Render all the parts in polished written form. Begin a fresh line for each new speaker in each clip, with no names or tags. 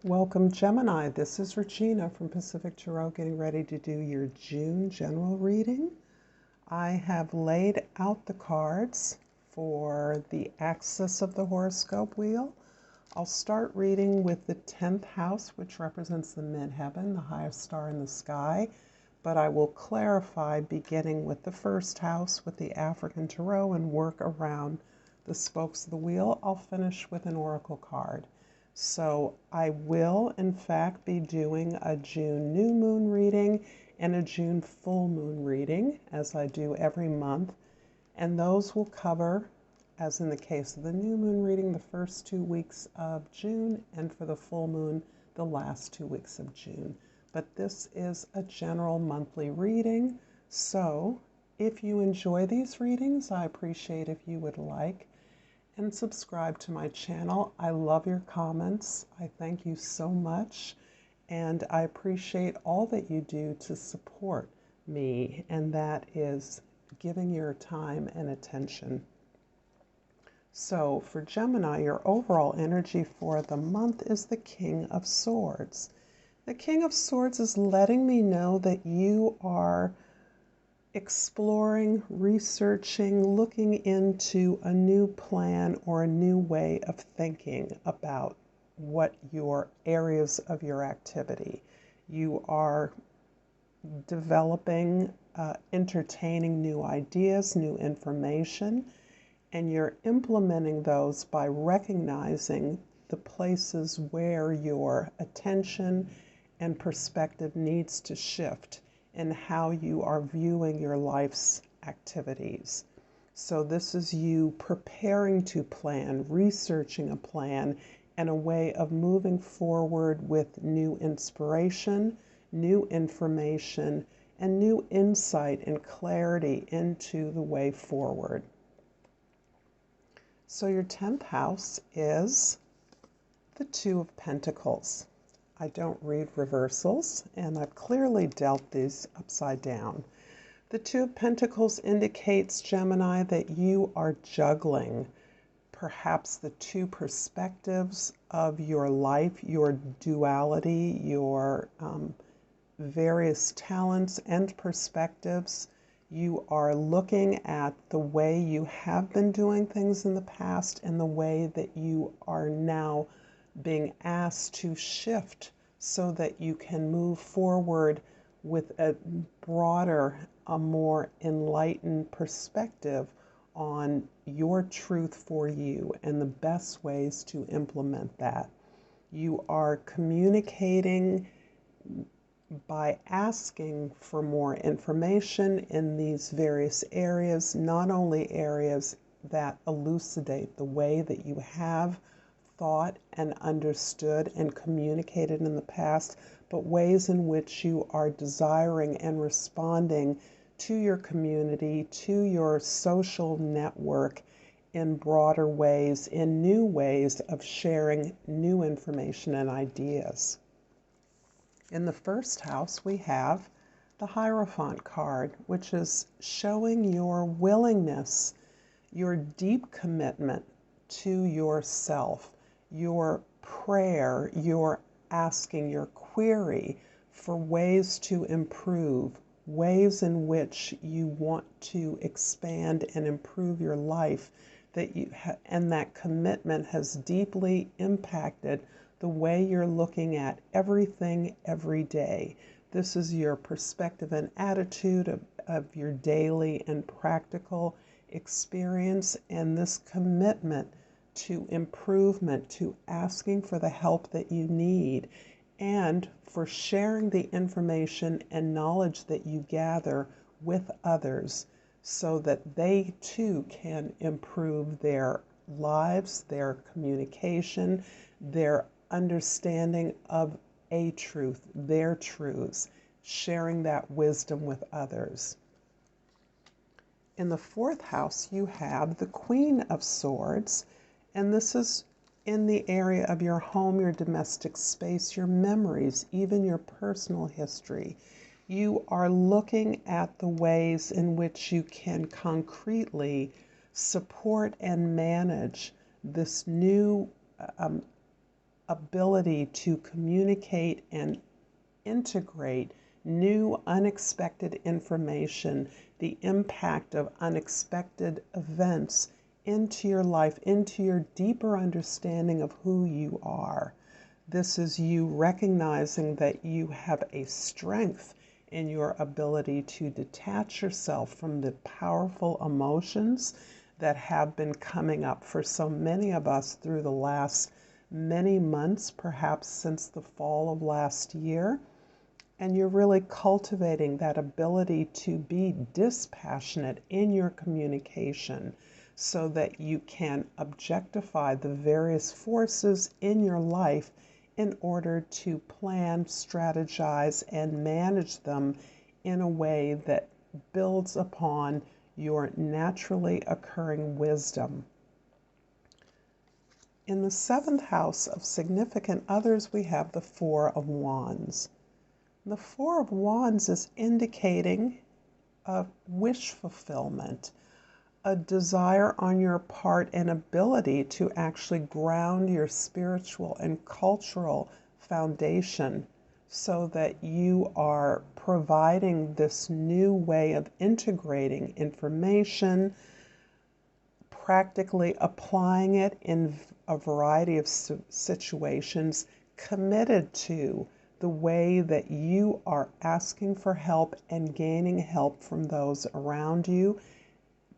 Welcome, Gemini. This is Regina from Pacific Tarot, getting ready to do your June general reading. I have laid out the cards for the axis of the horoscope wheel. I'll start reading with the 10th house, which represents the midheaven, the highest star in the sky. But I will clarify beginning with the first house with the African tarot and work around the spokes of the wheel. I'll finish with an oracle card. So I will, in fact, be doing a June new moon reading and a June full moon reading, as I do every month. And those will cover, as in the case of the new moon reading, the first 2 weeks of June, and for the full moon, the last 2 weeks of June. But this is a general monthly reading, so if you enjoy these readings, I appreciate if you would like and subscribe to my channel. I love your comments. I thank you so much, and I appreciate all that you do to support me, and that is giving your time and attention. So for Gemini, your overall energy for the month is the King of Swords. The King of Swords is letting me know that you are exploring, researching, looking into a new plan or a new way of thinking about what your areas of your activity. You are developing, entertaining new ideas, new information, and you're implementing those by recognizing the places where your attention and perspective needs to shift and how you are viewing your life's activities. So this is you preparing to plan, researching a plan, and a way of moving forward with new inspiration, new information, and new insight and clarity into the way forward. So your 10th house is the Two of Pentacles. I don't read reversals, and I've clearly dealt these upside down. The Two of Pentacles indicates, Gemini, that you are juggling perhaps the two perspectives of your life, your duality, your various talents and perspectives. You are looking at the way you have been doing things in the past and the way that you are now being asked to shift so that you can move forward with a broader, a more enlightened perspective on your truth for you and the best ways to implement that. You are communicating by asking for more information in these various areas, not only areas that elucidate the way that you have thought and understood and communicated in the past, but ways in which you are desiring and responding to your community, to your social network in broader ways, in new ways of sharing new information and ideas. In the first house, we have the Hierophant card, which is showing your willingness, your deep commitment to yourself, your prayer, your asking, your query for ways to improve, ways in which you want to expand and improve your life, that you and that commitment has deeply impacted the way you're looking at everything every day. This is your perspective and attitude of your daily and practical experience, and this commitment to improvement, to asking for the help that you need, and for sharing the information and knowledge that you gather with others so that they too can improve their lives, their communication, their understanding of a truth, their truths, sharing that wisdom with others. In the fourth house, you have the Queen of Swords, and this is in the area of your home, your domestic space, your memories, even your personal history. You are looking at the ways in which you can concretely support and manage this new ability to communicate and integrate new unexpected information, the impact of unexpected events into your life, into your deeper understanding of who you are. This is you recognizing that you have a strength in your ability to detach yourself from the powerful emotions that have been coming up for so many of us through the last many months, perhaps since the fall of last year. And you're really cultivating that ability to be dispassionate in your communication so that you can objectify the various forces in your life in order to plan, strategize, and manage them in a way that builds upon your naturally occurring wisdom. In the 7th house of significant others, we have the Four of Wands. The Four of Wands is indicating a wish fulfillment, a desire on your part and ability to actually ground your spiritual and cultural foundation so that you are providing this new way of integrating information, practically applying it in a variety of situations, committed to the way that you are asking for help and gaining help from those around you,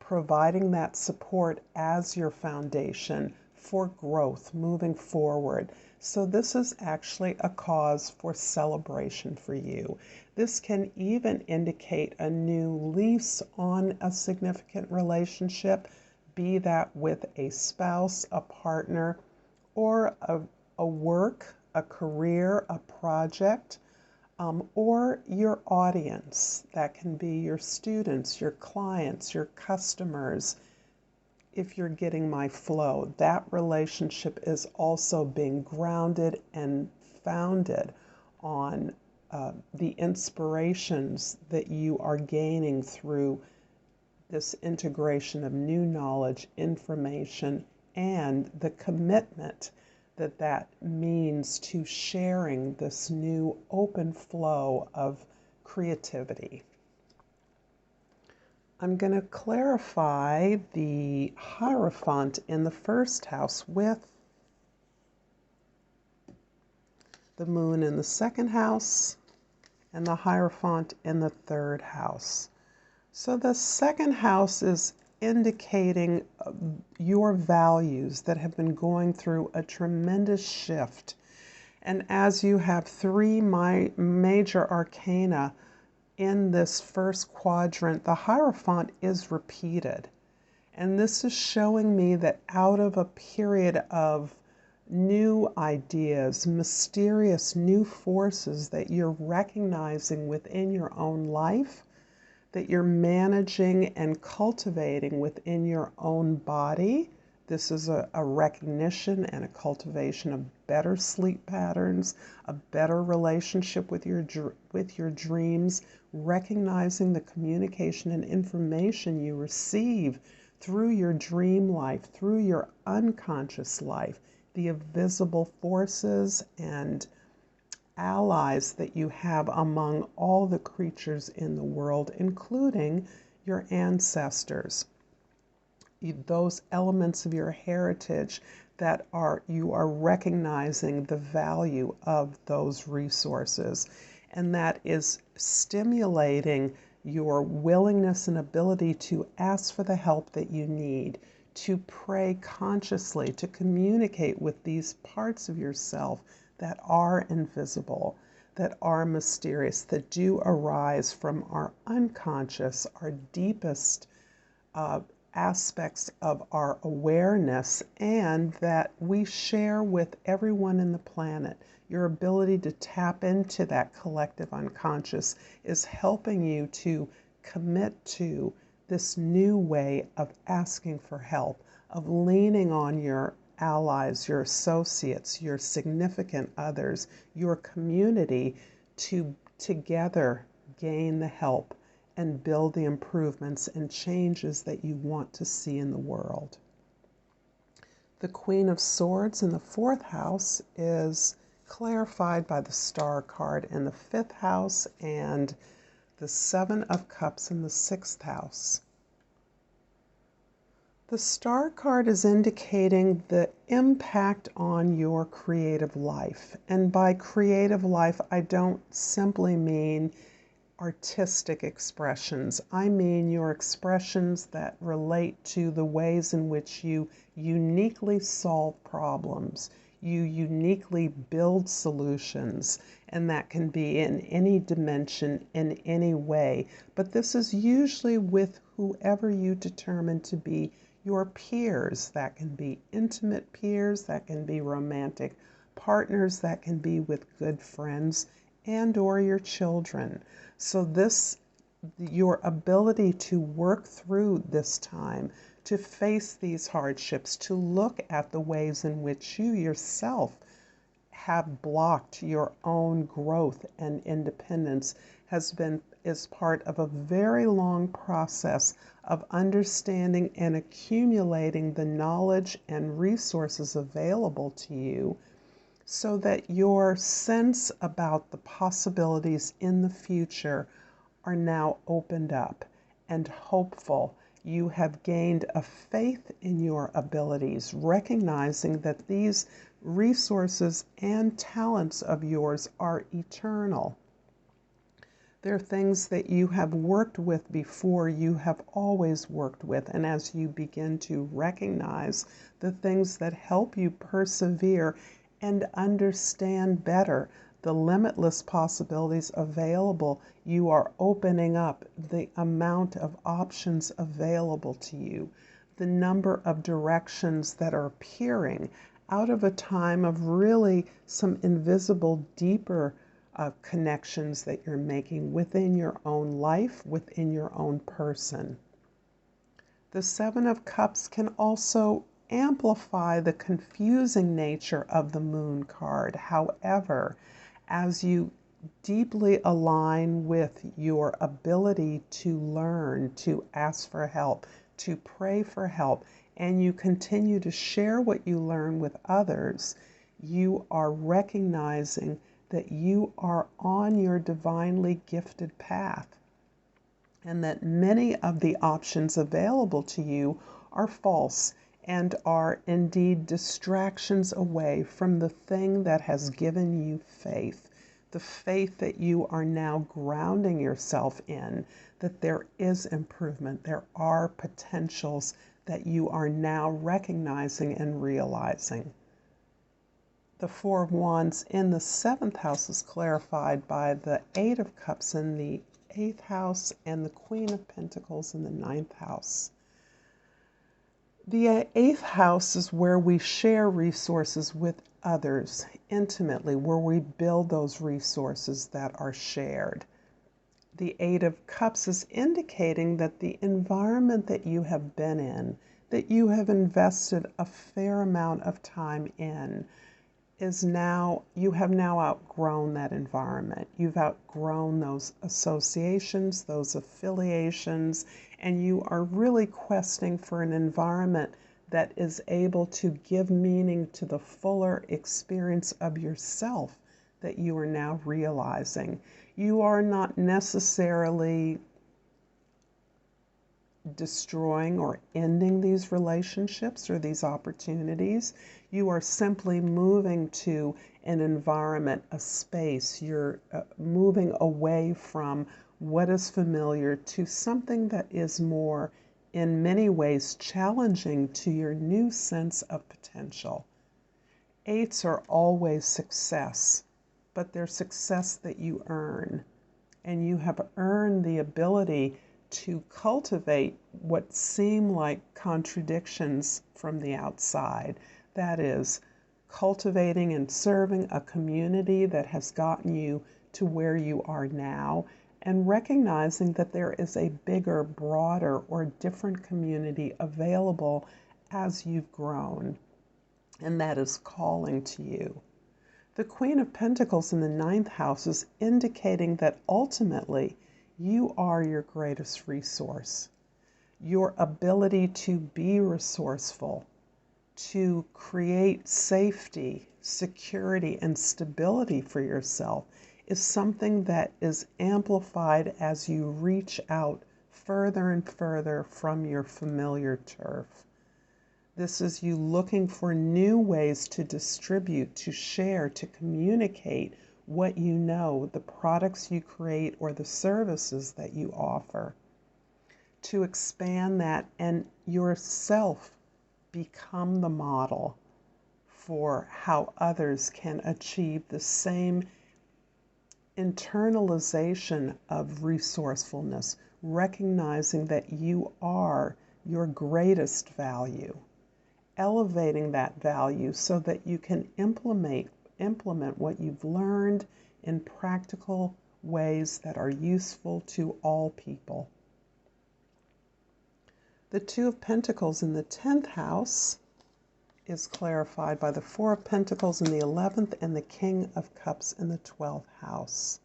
providing that support as your foundation for growth moving forward. So this is actually a cause for celebration for you. This can even indicate a new lease on a significant relationship, be that with a spouse, a partner, or a work, a career, a project, or your audience. That can be your students, your clients, your customers. If you're getting my flow, that relationship is also being grounded and founded on the inspirations that you are gaining through this integration of new knowledge, information, and the commitment that that means to sharing this new open flow of creativity. I'm going to clarify the Hierophant in the 1st house with the Moon in the 2nd house and the Hierophant in the 3rd house. So the 2nd house is indicating your values that have been going through a tremendous shift. And as you have 3 major arcana in this first quadrant, the Hierophant is repeated. And this is showing me that out of a period of new ideas, mysterious new forces that you're recognizing within your own life, that you're managing and cultivating within your own body. This is a recognition and a cultivation of better sleep patterns, a better relationship with your dreams, recognizing the communication and information you receive through your dream life, through your unconscious life, the invisible forces and allies that you have among all the creatures in the world, including your ancestors. Those elements of your heritage that you are recognizing the value of those resources, and that is stimulating your willingness and ability to ask for the help that you need, to pray consciously, to communicate with these parts of yourself that are invisible, that are mysterious, that do arise from our unconscious, our deepest aspects of our awareness, and that we share with everyone in the planet. Your ability to tap into that collective unconscious is helping you to commit to this new way of asking for help, of leaning on your allies, your associates, your significant others, your community to together gain the help and build the improvements and changes that you want to see in the world. The Queen of Swords in the 4th house is clarified by the Star card in the 5th house and the 7 of Cups in the 6th house. The Star card is indicating the impact on your creative life. And by creative life, I don't simply mean artistic expressions. I mean your expressions that relate to the ways in which you uniquely solve problems. You uniquely build solutions, and that can be in any dimension, in any way. But this is usually with whoever you determine to be your peers. That can be intimate peers, that can be romantic partners, that can be with good friends and or your children. So your ability to work through this time, to face these hardships, to look at the ways in which you yourself have blocked your own growth and independence is part of a very long process of understanding and accumulating the knowledge and resources available to you so that your sense about the possibilities in the future are now opened up and hopeful. You have gained a faith in your abilities, recognizing that these resources and talents of yours are eternal. They're things that you have worked with before, you have always worked with. And as you begin to recognize the things that help you persevere and understand better the limitless possibilities available, you are opening up the amount of options available to you, the number of directions that are appearing out of a time of really some invisible, deeper connections that you're making within your own life, within your own person. The 7 of Cups can also amplify the confusing nature of the Moon card. However, as you deeply align with your ability to learn, to ask for help, to pray for help, and you continue to share what you learn with others, you are recognizing that you are on your divinely gifted path, and that many of the options available to you are false and are indeed distractions away from the thing that has given you faith, the faith that you are now grounding yourself in, that there is improvement, there are potentials that you are now recognizing and realizing. The 4 of Wands in the 7th house is clarified by the 8 of Cups in the 8th house and the Queen of Pentacles in the 9th house. The 8th house is where we share resources with others intimately, where we build those resources that are shared. The 8 of Cups is indicating that the environment that you have been in, that you have invested a fair amount of time in, you have now outgrown that environment. You've outgrown those associations, those affiliations, and you are really questing for an environment that is able to give meaning to the fuller experience of yourself that you are now realizing. You are not necessarily destroying or ending these relationships or these opportunities. You are simply moving to an environment, a space. You're moving away from what is familiar to something that is more, in many ways, challenging to your new sense of potential. 8s are always success, but they're success that you earn. And you have earned the ability to cultivate what seem like contradictions from the outside. That is, cultivating and serving a community that has gotten you to where you are now, and recognizing that there is a bigger, broader, or different community available as you've grown, and that is calling to you. The Queen of Pentacles in the 9th house is indicating that ultimately you are your greatest resource. Your ability to be resourceful, to create safety, security, and stability for yourself is something that is amplified as you reach out further and further from your familiar turf. This is you looking for new ways to distribute, to share, to communicate what you know, the products you create or the services that you offer, to expand that and yourself become the model for how others can achieve the same internalization of resourcefulness, recognizing that you are your greatest value, elevating that value so that you can implement what you've learned in practical ways that are useful to all people. The Two of Pentacles in the 10th house is clarified by the Four of Pentacles in the 11th and the King of Cups in the 12th house.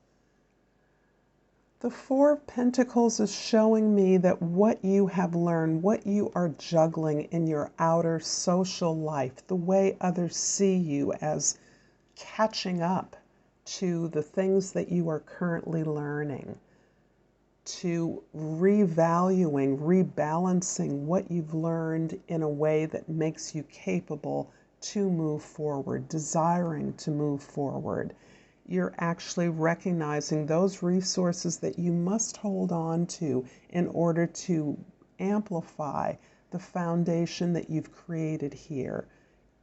The Four of Pentacles is showing me that what you have learned, what you are juggling in your outer social life, the way others see you as catching up to the things that you are currently learning, to revaluing, rebalancing what you've learned in a way that makes you capable to move forward, desiring to move forward. You're actually recognizing those resources that you must hold on to in order to amplify the foundation that you've created here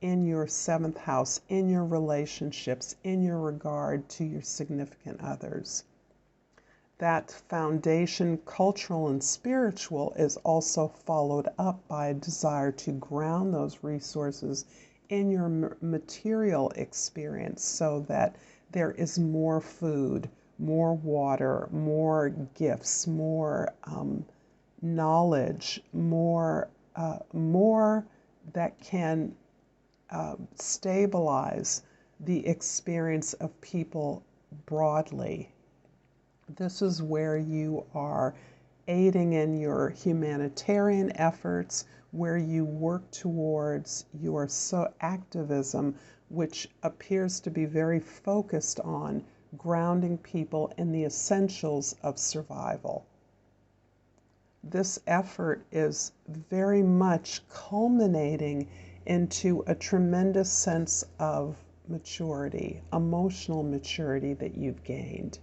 in your 7th house, in your relationships, in your regard to your significant others. That foundation, cultural and spiritual, is also followed up by a desire to ground those resources in your material experience so that there is more food, more water, more gifts, more knowledge, more that can stabilize the experience of people broadly. This is where you are aiding in your humanitarian efforts, where you work towards your activism, which appears to be very focused on grounding people in the essentials of survival. This effort is very much culminating into a tremendous sense of maturity, emotional maturity that you've gained.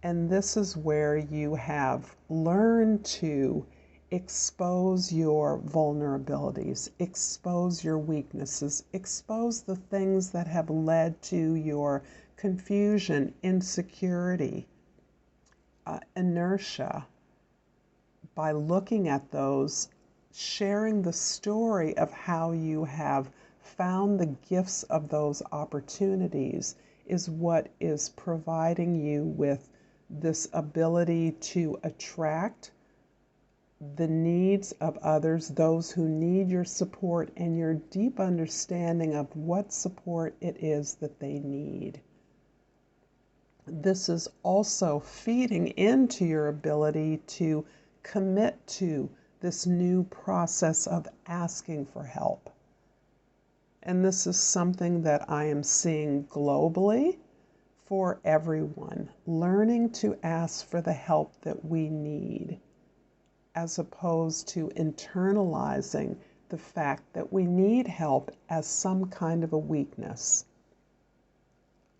And this is where you have learned to expose your vulnerabilities, expose your weaknesses, expose the things that have led to your confusion, insecurity, inertia. By looking at those, sharing the story of how you have found the gifts of those opportunities is what is providing you with this ability to attract the needs of others, those who need your support, and your deep understanding of what support it is that they need. This is also feeding into your ability to commit to this new process of asking for help. And this is something that I am seeing globally for everyone, learning to ask for the help that we need, as opposed to internalizing the fact that we need help as some kind of a weakness.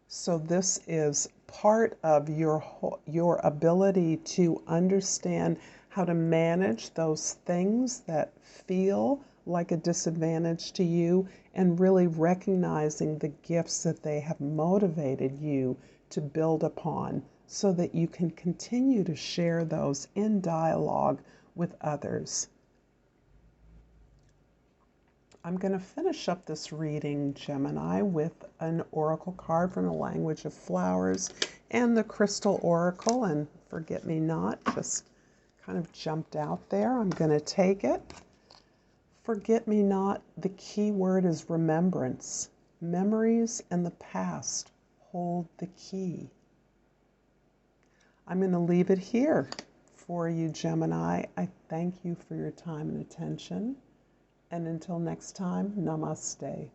So this is part of your ability to understand how to manage those things that feel like a disadvantage to you, and really recognizing the gifts that they have motivated you to build upon so that you can continue to share those in dialogue with others. I'm going to finish up this reading, Gemini, with an oracle card from the language of flowers and the crystal oracle, and forget-me-not just kind of jumped out there. I'm going to take it. Forget-me-not, the key word is remembrance. Memories and the past hold the key. I'm going to leave it here for you, Gemini. I thank you for your time and attention. And until next time, namaste.